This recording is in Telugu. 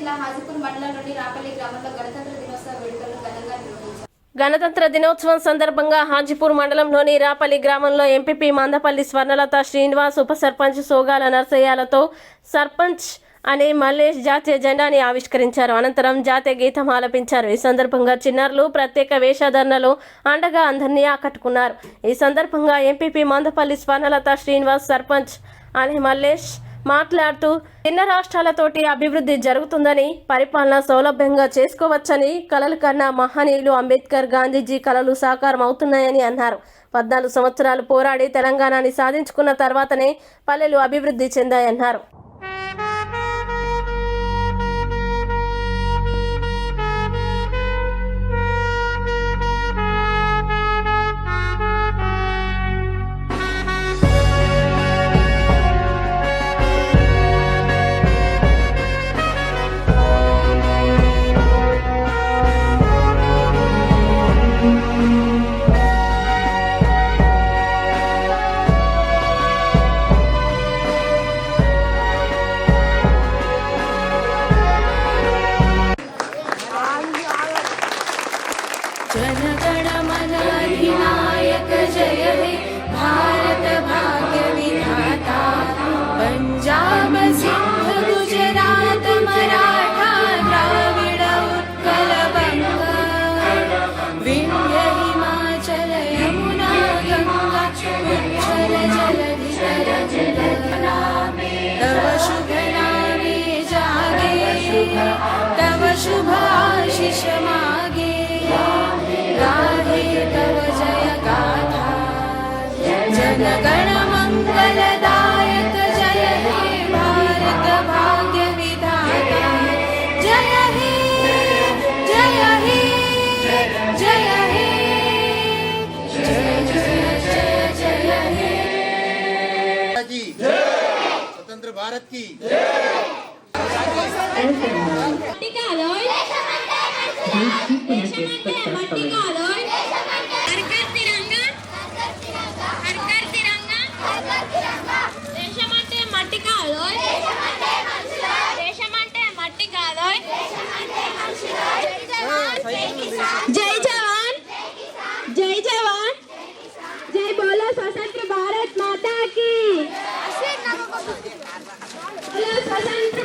జిల్లా హాజీపూర్ మండలంలోని రాపల్లి గ్రామంలో గణతంత్ర దినోత్సవ వేడుకలను ఘనంగా నిర్వహించారు. గణతంత్ర దినోత్సవం సందర్భంగా హాజీపూర్ మండలంలోని రాపల్లి గ్రామంలో ఎంపీపీ మందపల్లి స్వర్ణలత శ్రీనివాస్, ఉప సర్పంచ్ సోగాల నర్సయ్యలతో సర్పంచ్ అనే మల్లేష్ జాతీయ జెండాని ఆవిష్కరించారు. అనంతరం జాతీయ గీతం ఆలపించారు. ఈ సందర్భంగా చిన్నారులు ప్రత్యేక వేషధారణలో అండగా అందరినీ ఆకట్టుకున్నారు. ఈ సందర్భంగా ఎంపీపీ మందపల్లి స్వర్ణలత శ్రీనివాస్, సర్పంచ్ అనే మల్లేష్ మాట్లాడుతూ చిన్న రాష్ట్రాలతోటి అభివృద్ధి జరుగుతుందని, పరిపాలన సౌలభ్యంగా చేసుకోవచ్చని, కలలు కన్నా మహనీయులు అంబేద్కర్, గాంధీజీ కలలు సాకారం అవుతున్నాయని అన్నారు. 14 సంవత్సరాలు పోరాడి తెలంగాణని సాధించుకున్న తర్వాతనే పల్లెలు అభివృద్ధి చెందాయన్నారు. जनगण मन अधिनायक जय हे भारत भाग्य विधाता पंजाब सिंध गुजरात मराठा द्राविड उत्कल बंग विंध्य हिमाचल यमुना गंगा उच्छल जलधि तरंग तव शुभ नामे जागे तव शुभ आशीष मागे गाहे तव जय गाथा जनगण मंगलदायक जय हे भारत भाग्य विधाता जय हे जय हे जय हे जय जय जय हे स्वतंत्र भारत की जय जवान जय जवान जय बोलो स्वतंत्र भारत माता की बोलो स्वतंत्र